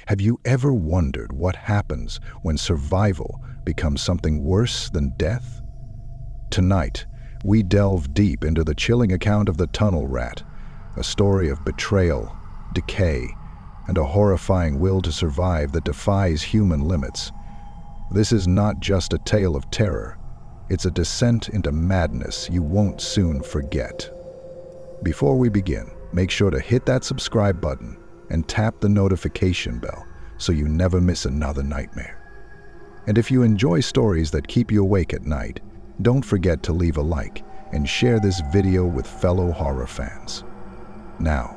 Have you ever wondered what happens when survival becomes something worse than death? Tonight, we delve deep into the chilling account of the tunnel rat, a story of betrayal, decay, and a horrifying will to survive that defies human limits. This is not just a tale of terror. It's a descent into madness you won't soon forget. Before we begin, make sure to hit that subscribe button and tap the notification bell so you never miss another nightmare. And if you enjoy stories that keep you awake at night, don't forget to leave a like and share this video with fellow horror fans. Now,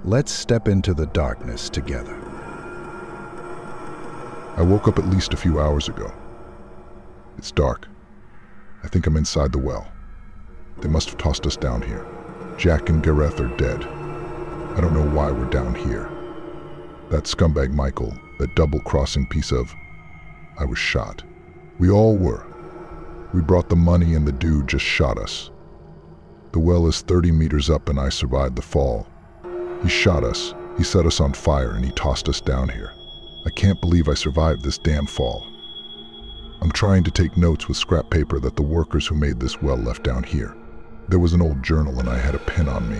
let's step into the darkness together. I woke up at least a few hours ago. It's dark. I think I'm inside the well. They must have tossed us down here. Jack and Gareth are dead. I don't know why we're down here. That scumbag Michael, that double-crossing piece of... I was shot. We all were. We brought the money and the dude just shot us. The well is 30 meters up and I survived the fall. He shot us, he set us on fire, and he tossed us down here. I can't believe I survived this damn fall. I'm trying to take notes with scrap paper that the workers who made this well left down here. There was an old journal and I had a pen on me.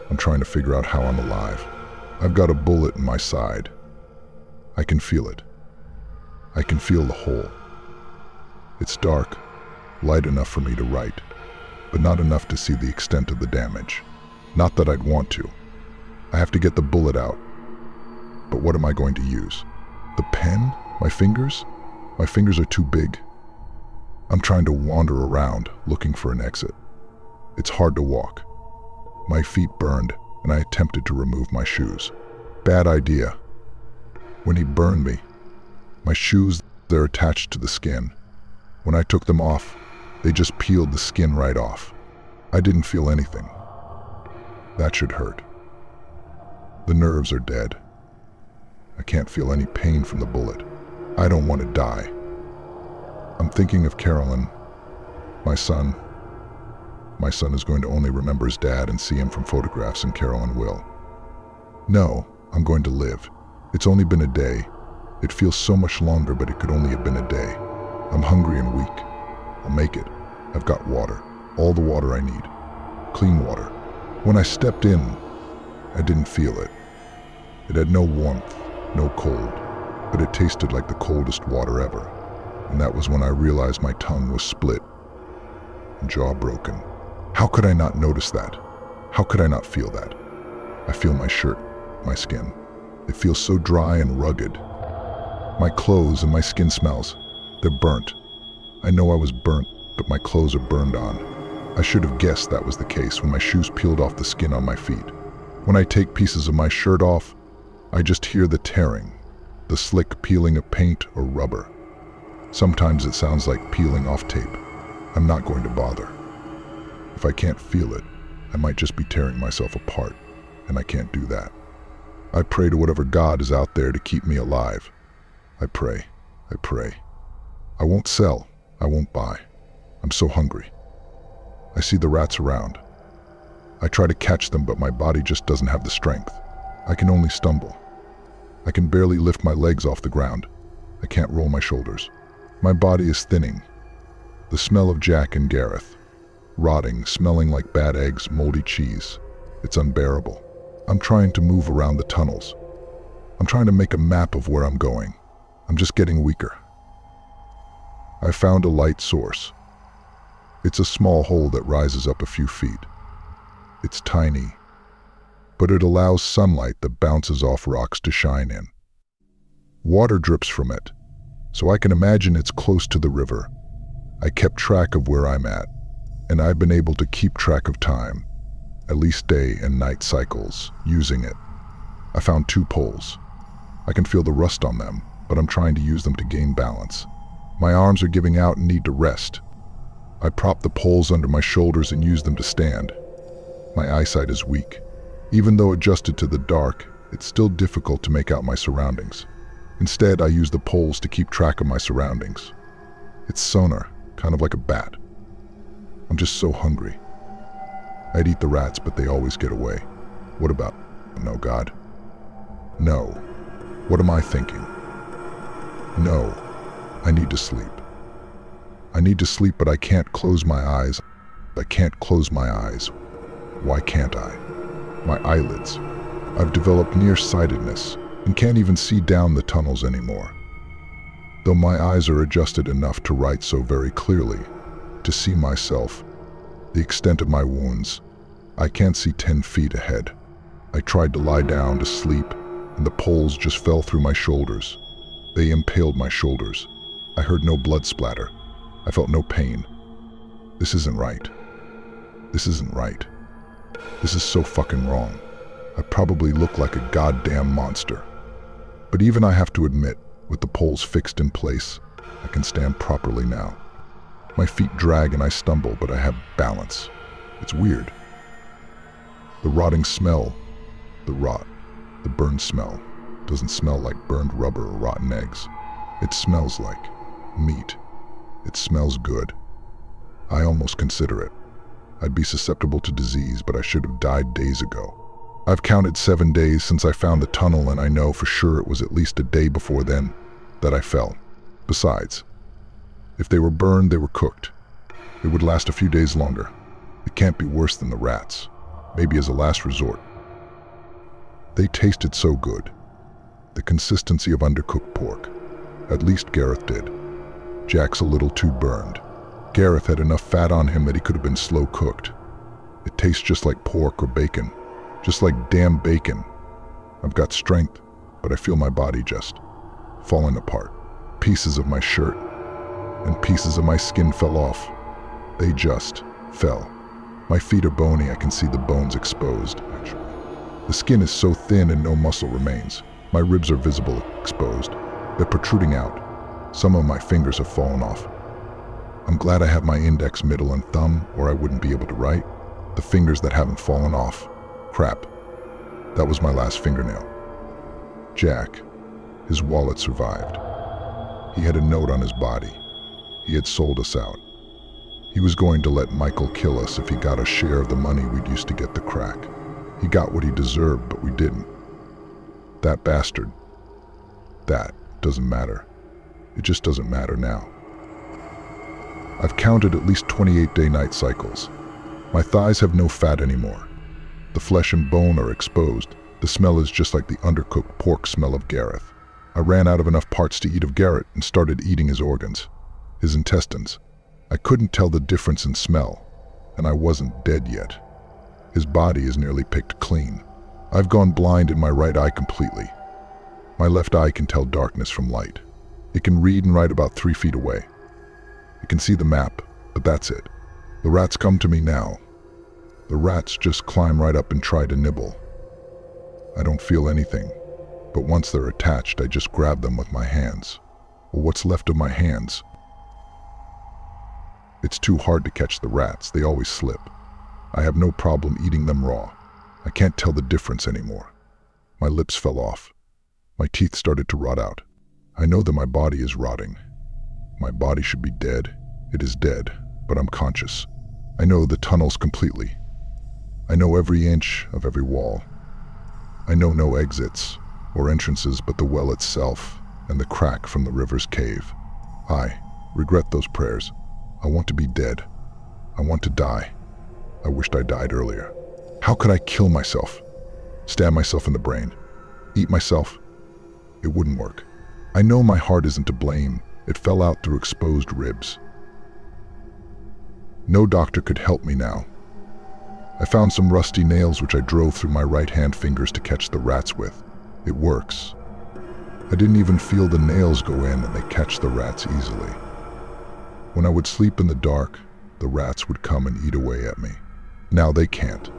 I'm trying to figure out how I'm alive. I've got a bullet in my side. I can feel it. I can feel the hole. It's dark, light enough for me to write, but not enough to see the extent of the damage. Not that I'd want to. I have to get the bullet out. But what am I going to use? The pen? My fingers? My fingers are too big. I'm trying to wander around, looking for an exit. It's hard to walk. My feet burned, and I attempted to remove my shoes. Bad idea. When he burned me, my shoes, they're attached to the skin. When I took them off, they just peeled the skin right off. I didn't feel anything. That should hurt. The nerves are dead. I can't feel any pain from the bullet. I don't want to die. I'm thinking of Carolyn, my son. My son is going to only remember his dad and see him from photographs, and Carolyn will. No, I'm going to live. It's only been a day. It feels so much longer, but it could only have been a day. I'm hungry and weak. I'll make it. I've got water. All the water I need. Clean water. When I stepped in, I didn't feel it. It had no warmth, no cold, but it tasted like the coldest water ever. And that was when I realized my tongue was split and jaw broken. How could I not notice that? How could I not feel that? I feel my shirt, my skin. It feels so dry and rugged. My clothes and my skin smells. They're burnt. I know I was burnt, but my clothes are burned on. I should have guessed that was the case when my shoes peeled off the skin on my feet. When I take pieces of my shirt off, I just hear the tearing, the slick peeling of paint or rubber. Sometimes it sounds like peeling off tape. I'm not going to bother. If I can't feel it, I might just be tearing myself apart, and I can't do that. I pray to whatever God is out there to keep me alive. I pray. I pray. I won't sell. I won't buy. I'm so hungry. I see the rats around. I try to catch them, but my body just doesn't have the strength. I can only stumble. I can barely lift my legs off the ground. I can't roll my shoulders. My body is thinning. The smell of Jack and Gareth. Rotting, smelling like bad eggs, moldy cheese. It's unbearable. I'm trying to move around the tunnels. I'm trying to make a map of where I'm going. I'm just getting weaker. I found a light source. It's a small hole that rises up a few feet. It's tiny, but it allows sunlight that bounces off rocks to shine in. Water drips from it, so I can imagine it's close to the river. I kept track of where I'm at, and I've been able to keep track of time, at least day and night cycles, using it. I found 2 poles. I can feel the rust on them, but I'm trying to use them to gain balance. My arms are giving out and need to rest. I prop the poles under my shoulders and use them to stand. My eyesight is weak. Even though adjusted to the dark, it's still difficult to make out my surroundings. Instead, I use the poles to keep track of my surroundings. It's sonar, kind of like a bat. I'm just so hungry. I'd eat the rats, but they always get away. What about? No, God. No. What am I thinking? No, I need to sleep. I need to sleep, but I can't close my eyes. I can't close my eyes. Why can't I? My eyelids. I've developed nearsightedness and can't even see down the tunnels anymore. Though my eyes are adjusted enough to write so very clearly, to see myself, the extent of my wounds, I can't see 10 feet ahead. I tried to lie down to sleep, and the poles just fell through my shoulders. They impaled my shoulders. I heard no blood splatter. I felt no pain. This isn't right. This isn't right. This is so fucking wrong. I probably look like a goddamn monster. But even I have to admit, with the poles fixed in place, I can stand properly now. My feet drag and I stumble, but I have balance. It's weird. The rotting smell, the burned smell, doesn't smell like burned rubber or rotten eggs. It smells like meat. It smells good. I almost consider it. I'd be susceptible to disease, but I should have died days ago. I've counted 7 days since I found the tunnel, and I know for sure it was at least a day before then that I fell. Besides, if they were burned, they were cooked. It would last a few days longer. It can't be worse than the rats. Maybe as a last resort. They tasted so good. The consistency of undercooked pork. At least Gareth did. Jack's a little too burned. Gareth had enough fat on him that he could have been slow cooked. It tastes just like pork or bacon. Just like damn bacon. I've got strength, but I feel my body just falling apart. Pieces of my shirt and pieces of my skin fell off. They just fell. My feet are bony, I can see the bones exposed, actually. The skin is so thin and no muscle remains. My ribs are visible, exposed. They're protruding out. Some of my fingers have fallen off. I'm glad I have my index, middle, and thumb, or I wouldn't be able to write. The fingers that haven't fallen off. Crap. That was my last fingernail. Jack. His wallet survived. He had a note on his body. He had sold us out. He was going to let Michael kill us if he got a share of the money we'd used to get the crack. He got what he deserved, but we didn't. That bastard. That doesn't matter. It just doesn't matter now. I've counted at least 28 day-night cycles. My thighs have no fat anymore. The flesh and bone are exposed. The smell is just like the undercooked pork smell of Gareth. I ran out of enough parts to eat of Garrett and started eating his organs, his intestines. I couldn't tell the difference in smell, and I wasn't dead yet. His body is nearly picked clean. I've gone blind in my right eye completely. My left eye can tell darkness from light. It can read and write about 3 feet away. It can see the map, but that's it. The rats come to me now. The rats just climb right up and try to nibble. I don't feel anything, but once they're attached, I just grab them with my hands, or what's left of my hands. It's too hard to catch the rats, they always slip. I have no problem eating them raw. I can't tell the difference anymore. My lips fell off. My teeth started to rot out. I know that my body is rotting. My body should be dead. It is dead, but I'm conscious. I know the tunnels completely. I know every inch of every wall. I know no exits or entrances but the well itself and the crack from the river's cave. I regret those prayers. I want to be dead. I want to die. I wished I died earlier. How could I kill myself? Stab myself in the brain? Eat myself? It wouldn't work. I know my heart isn't to blame. It fell out through exposed ribs. No doctor could help me now. I found some rusty nails which I drove through my right-hand fingers to catch the rats with. It works. I didn't even feel the nails go in and they catch the rats easily. When I would sleep in the dark, the rats would come and eat away at me. Now they can't.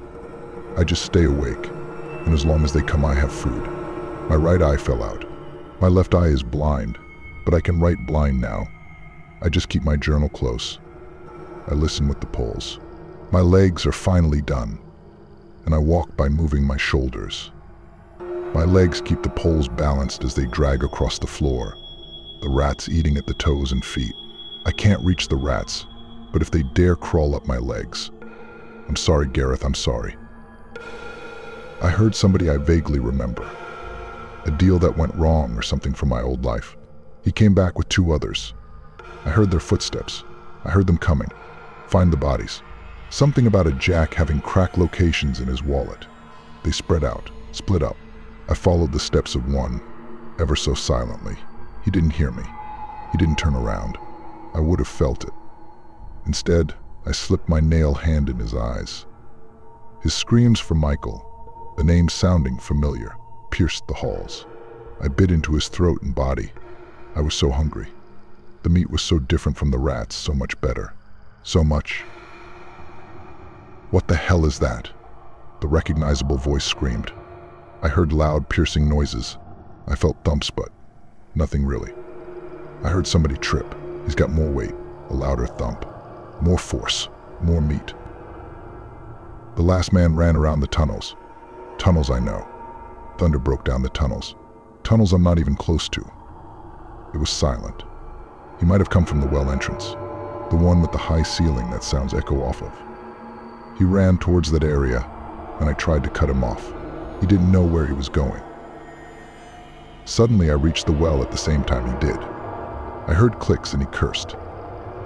I just stay awake, and as long as they come I have food. My right eye fell out. My left eye is blind, but I can write blind now. I just keep my journal close. I listen with the poles. My legs are finally done, and I walk by moving my shoulders. My legs keep the poles balanced as they drag across the floor, the rats eating at the toes and feet. I can't reach the rats, but if they dare crawl up my legs. I'm sorry, Gareth, I'm sorry. I heard somebody I vaguely remember. A deal that went wrong or something from my old life. He came back with 2 others. I heard their footsteps. I heard them coming. Find the bodies. Something about a Jack having cracked locations in his wallet. They spread out, split up. I followed the steps of one, ever so silently. He didn't hear me. He didn't turn around. I would have felt it. Instead, I slipped my nail hand in his eyes. His screams for Michael, the name sounding familiar, pierced the halls. I bit into his throat and body. I was so hungry. The meat was so different from the rats, so much better. So much. What the hell is that? The recognizable voice screamed. I heard loud, piercing noises. I felt thumps, but nothing really. I heard somebody trip. He's got more weight, a louder thump. More force, more meat. The last man ran around the tunnels. Tunnels I know. Thunder broke down the tunnels. Tunnels I'm not even close to. It was silent. He might have come from the well entrance, the one with the high ceiling that sounds echo off of. He ran towards that area, and I tried to cut him off. He didn't know where he was going. Suddenly I reached the well at the same time he did. I heard clicks and he cursed.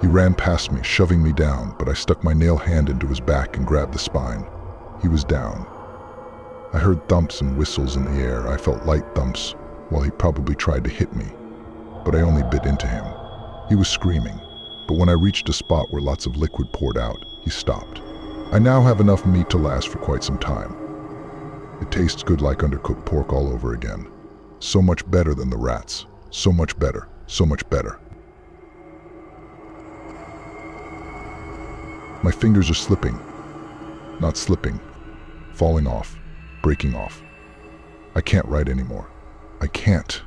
He ran past me, shoving me down, but I stuck my nail hand into his back and grabbed the spine. He was down. I heard thumps and whistles in the air. I felt light thumps, while he probably tried to hit me, but I only bit into him. He was screaming, but when I reached a spot where lots of liquid poured out, he stopped. I now have enough meat to last for quite some time. It tastes good like undercooked pork all over again. So much better than the rats. So much better. So much better. My fingers are slipping. Not slipping. Falling off. Breaking off. I can't write anymore. I can't.